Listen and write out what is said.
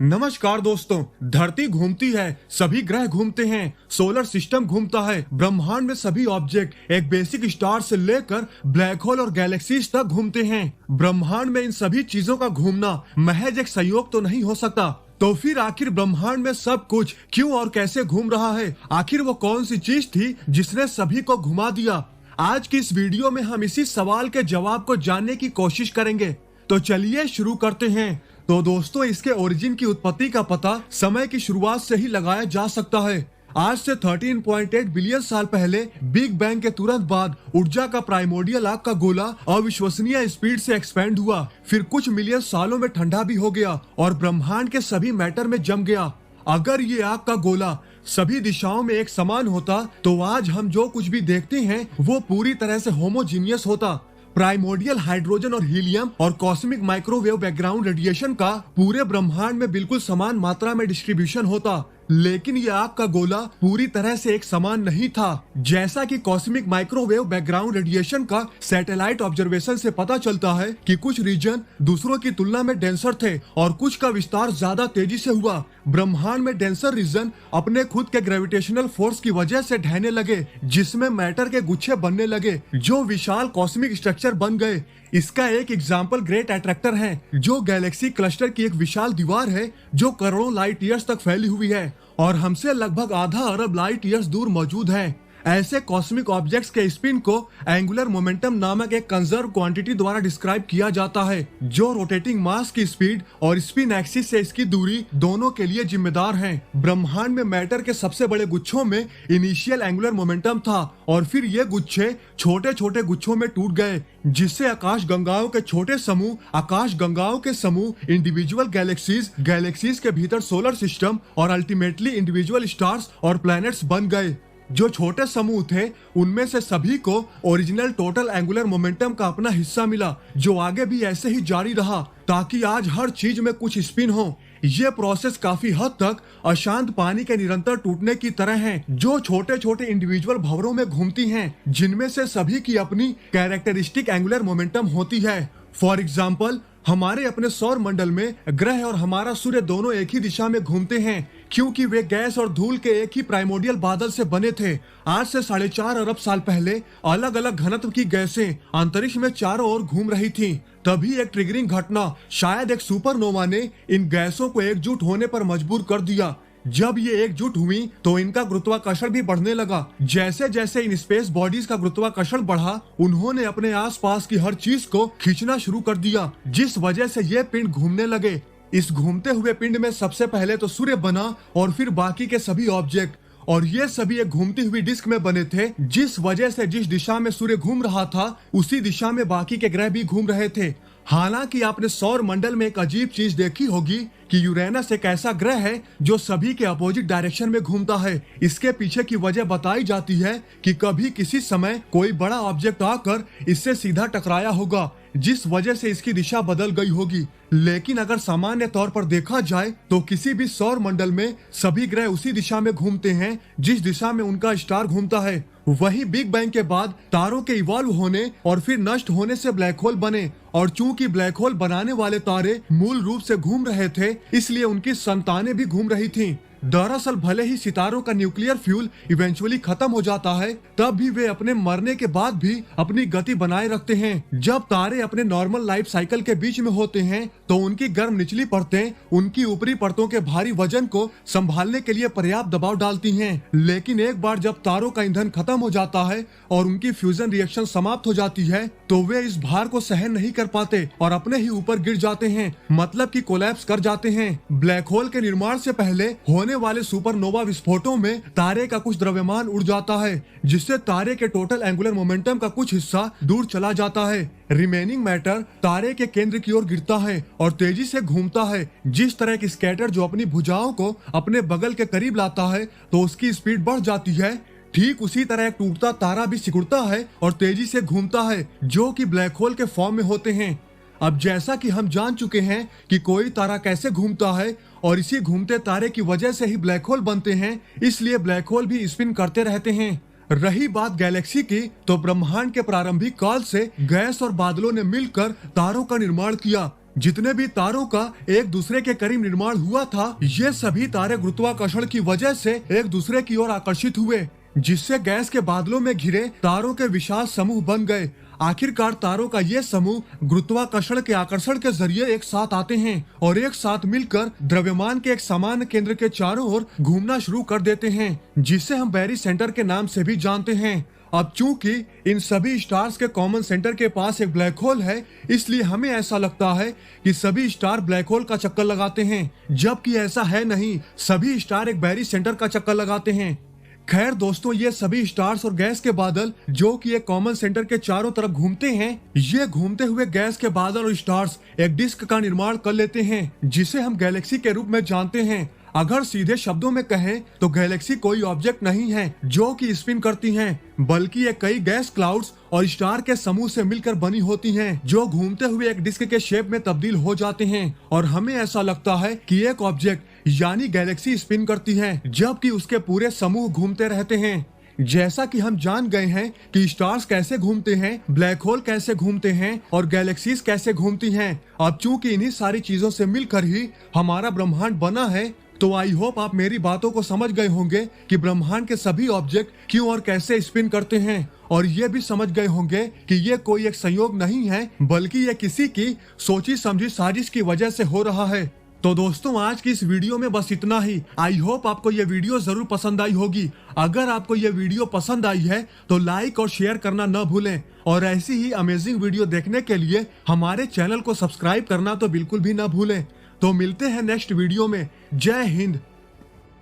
नमस्कार दोस्तों। धरती घूमती है, सभी ग्रह घूमते हैं, सोलर सिस्टम घूमता है, ब्रह्मांड में सभी ऑब्जेक्ट एक बेसिक स्टार से लेकर ब्लैक होल और गैलेक्सीज तक घूमते हैं। ब्रह्मांड में इन सभी चीजों का घूमना महज एक संयोग तो नहीं हो सकता। तो फिर आखिर ब्रह्मांड में सब कुछ क्यों और कैसे घूम रहा है? आखिर वो कौन सी चीज थी जिसने सभी को घुमा दिया? आज की इस वीडियो में हम इसी सवाल के जवाब को जानने की कोशिश करेंगे। तो चलिए शुरू करते हैं। तो दोस्तों, इसके ओरिजिन की उत्पत्ति का पता समय की शुरुआत से ही लगाया जा सकता है। आज से 13.8 बिलियन साल पहले बिग बैंग के तुरंत बाद ऊर्जा का प्राइमोर्डियल आग का गोला अविश्वसनीय स्पीड से एक्सपेंड हुआ, फिर कुछ मिलियन सालों में ठंडा भी हो गया और ब्रह्मांड के सभी मैटर में जम गया। अगर ये आग का गोला सभी दिशाओं में एक समान होता तो आज हम जो कुछ भी देखते हैं वो पूरी तरह से होमोजीनियस होता। प्राइमोर्डियल हाइड्रोजन और हीलियम और कॉस्मिक माइक्रोवेव बैकग्राउंड रेडिएशन का पूरे ब्रह्मांड में बिल्कुल समान मात्रा में डिस्ट्रीब्यूशन होता, लेकिन ये आग का गोला पूरी तरह से एक समान नहीं था। जैसा कि कॉस्मिक माइक्रोवेव बैकग्राउंड रेडिएशन का सैटेलाइट ऑब्जर्वेशन से पता चलता है कि कुछ रीजन दूसरों की तुलना में डेंसर थे और कुछ का विस्तार ज्यादा तेजी से हुआ। ब्रह्मांड में डेंसर रीजन अपने खुद के ग्रेविटेशनल फोर्स की वजह से ढहने लगे, जिसमें मैटर के गुच्छे बनने लगे जो विशाल कॉस्मिक स्ट्रक्चर बन गए। इसका एक एग्जाम्पल ग्रेट अट्रैक्टर है, जो गैलेक्सी क्लस्टर की एक विशाल दीवार है जो करोड़ों लाइट ईयर्स तक फैली हुई है और हमसे लगभग आधा अरब लाइट ईयर्स दूर मौजूद है। ऐसे कॉस्मिक ऑब्जेक्ट्स के स्पिन को एंगुलर मोमेंटम नामक एक कंजर्व क्वांटिटी द्वारा डिस्क्राइब किया जाता है, जो रोटेटिंग मास की स्पीड और स्पिन एक्सिस से इसकी दूरी दोनों के लिए जिम्मेदार है। ब्रह्मांड में मैटर के सबसे बड़े गुच्छों में इनिशियल एंगुलर मोमेंटम था और फिर ये गुच्छे छोटे छोटे गुच्छों में टूट गए, जिससे आकाश गंगाओं के छोटे समूह, आकाश गंगाओं के समूह, इंडिविजुअल गैलेक्सीज, गैलेक्सीज के भीतर सोलर सिस्टम और अल्टीमेटली इंडिविजुअल स्टार्स और प्लैनेट्स बन गए। जो छोटे समूह थे उनमें से सभी को ओरिजिनल टोटल एंगुलर मोमेंटम का अपना हिस्सा मिला, जो आगे भी ऐसे ही जारी रहा ताकि आज हर चीज में कुछ स्पिन हो। ये प्रोसेस काफी हद तक अशांत पानी के निरंतर टूटने की तरह है, जो छोटे छोटे इंडिविजुअल भंवरों में घूमती हैं, जिनमें से सभी की अपनी कैरेक्टरिस्टिक एंगुलर मोमेंटम होती है। फॉर एग्जाम्पल, हमारे अपने सौर मंडल में ग्रह और हमारा सूर्य दोनों एक ही दिशा में घूमते हैं, क्योंकि वे गैस और धूल के एक ही प्राइमोर्डियल बादल से बने थे। आज से 4.5 अरब साल पहले अलग अलग घनत्व की गैसें अंतरिक्ष में चारों ओर घूम रही थीं। तभी एक ट्रिगरिंग घटना, शायद एक सुपरनोवा ने इन गैसों को एकजुट होने पर मजबूर कर दिया। जब ये एकजुट हुई तो इनका गुरुत्वाकर्षण भी बढ़ने लगा। जैसे जैसे इन स्पेस बॉडीज का गुरुत्वाकर्षण बढ़ा, उन्होंने अपने आसपास की हर चीज को खींचना शुरू कर दिया, जिस वजह से ये पिंड घूमने लगे। इस घूमते हुए पिंड में सबसे पहले तो सूर्य बना और फिर बाकी के सभी ऑब्जेक्ट, और ये सभी एक घूमती हुई डिस्क में बने थे, जिस वजह से जिस दिशा में सूर्य घूम रहा था उसी दिशा में बाकी के ग्रह भी घूम रहे थे। हालांकि आपने सौर मंडल में एक अजीब चीज देखी होगी कि यूरेनस एक ऐसा ग्रह है जो सभी के अपोजिट डायरेक्शन में घूमता है। इसके पीछे की वजह बताई जाती है कि कभी किसी समय कोई बड़ा ऑब्जेक्ट आकर इससे सीधा टकराया होगा, जिस वजह से इसकी दिशा बदल गई होगी। लेकिन अगर सामान्य तौर पर देखा जाए तो किसी भी सौर मंडल में सभी ग्रह उसी दिशा में घूमते हैं जिस दिशा में उनका स्टार घूमता है। वही बिग बैंग के बाद तारों के इवॉल्व होने और फिर नष्ट होने से ब्लैक होल बने, और चूंकि ब्लैक होल बनाने वाले तारे मूल रूप से घूम रहे थे, इसलिए उनकी संतानें भी घूम रही थीं। दरअसल भले ही सितारों का न्यूक्लियर फ्यूल इवेंचुअली खत्म हो जाता है, तब भी वे अपने मरने के बाद भी अपनी गति बनाए रखते हैं। जब तारे अपने नॉर्मल लाइफ साइकिल के बीच में होते हैं तो उनकी गर्म निचली परतें उनकी ऊपरी परतों के भारी वजन को संभालने के लिए पर्याप्त दबाव डालती हैं। लेकिन एक बार जब तारों का ईंधन खत्म हो जाता है और उनकी फ्यूजन रिएक्शन समाप्त हो जाती है, तो वे इस भार को सहन नहीं कर पाते और अपने ही ऊपर गिर जाते हैं, मतलब कि कोलैप्स कर जाते हैं। ब्लैक होल के निर्माण से पहले होने वाले सुपरनोवा विस्फोटों में तारे का कुछ द्रव्यमान उड़ जाता है, जिससे तारे के टोटल एंगुलर मोमेंटम का कुछ हिस्सा दूर चला जाता है। रिमेनिंग मैटर तारे के केंद्र की ओर गिरता है और तेजी से घूमता है। जिस तरह की स्कैटर जो अपनी भुजाओं को अपने बगल के करीब लाता है तो उसकी स्पीड बढ़ जाती है, ठीक उसी तरह एक टूटता तारा भी सिकुड़ता है और तेजी से घूमता है, जो कि ब्लैक होल के फॉर्म में होते हैं। अब जैसा कि हम जान चुके हैं कि कोई तारा कैसे घूमता है और इसी घूमते तारे की वजह से ही ब्लैक होल बनते हैं, इसलिए ब्लैक होल भी स्पिन करते रहते हैं। रही बात गैलेक्सी की, तो ब्रह्मांड के प्रारंभिक काल से गैस और बादलों ने मिलकर तारों का निर्माण किया। जितने भी तारों का एक दूसरे के करीब निर्माण हुआ था, ये सभी तारे गुरुत्वाकर्षण की वजह से एक दूसरे की ओर आकर्षित हुए, जिससे गैस के बादलों में घिरे तारों के विशाल समूह बन गए। आखिरकार तारों का ये समूह गुरुत्वाकर्षण के आकर्षण के जरिए एक साथ आते हैं और एक साथ मिलकर द्रव्यमान के एक समान केंद्र के चारों ओर घूमना शुरू कर देते हैं, जिसे हम बैरी सेंटर के नाम से भी जानते हैं। अब चूंकि इन सभी स्टार्स के कॉमन सेंटर के पास एक ब्लैक होल है, इसलिए हमें ऐसा लगता है कि सभी स्टार ब्लैक होल का चक्कर लगाते हैं, जबकि ऐसा है नहीं। सभी स्टार एक बैरी सेंटर का चक्कर लगाते हैं। खैर दोस्तों, ये सभी स्टार्स और गैस के बादल जो कि एक कॉमन सेंटर के चारों तरफ घूमते हैं, ये घूमते हुए गैस के बादल और स्टार्स एक डिस्क का निर्माण कर लेते हैं, जिसे हम गैलेक्सी के रूप में जानते हैं। अगर सीधे शब्दों में कहें तो गैलेक्सी कोई ऑब्जेक्ट नहीं है जो कि स्पिन करती हैं, बल्कि ये कई गैस क्लाउड्स और स्टार के समूह से मिलकर बनी होती हैं, जो घूमते हुए एक डिस्क के शेप में तब्दील हो जाते हैं। और हमें ऐसा लगता है कि एक ऑब्जेक्ट यानी गैलेक्सी स्पिन करती है, जबकि उसके पूरे समूह घूमते रहते हैं। जैसा कि हम जान गए हैं कि स्टार्स कैसे घूमते हैं, ब्लैक होल कैसे घूमते हैं और गैलेक्सीज कैसे घूमती हैं। अब चूंकि इन्हीं सारी चीजों से मिलकर ही हमारा ब्रह्मांड बना है, तो आई होप आप मेरी बातों को समझ गए होंगे कि ब्रह्मांड के सभी ऑब्जेक्ट क्यों और कैसे स्पिन करते हैं, और ये भी समझ गए होंगे कि ये कोई एक संयोग नहीं है, बल्कि ये किसी की सोची समझी साजिश की वजह से हो रहा है। तो दोस्तों, आज की इस वीडियो में बस इतना ही। आई होप आपको ये वीडियो जरूर पसंद आई होगी। अगर आपको ये वीडियो पसंद आई है तो लाइक और शेयर करना न भूलें, और ऐसी ही अमेजिंग वीडियो देखने के लिए हमारे चैनल को सब्सक्राइब करना तो बिल्कुल भी न भूलें। तो मिलते हैं नेक्स्ट वीडियो में। जय हिंद।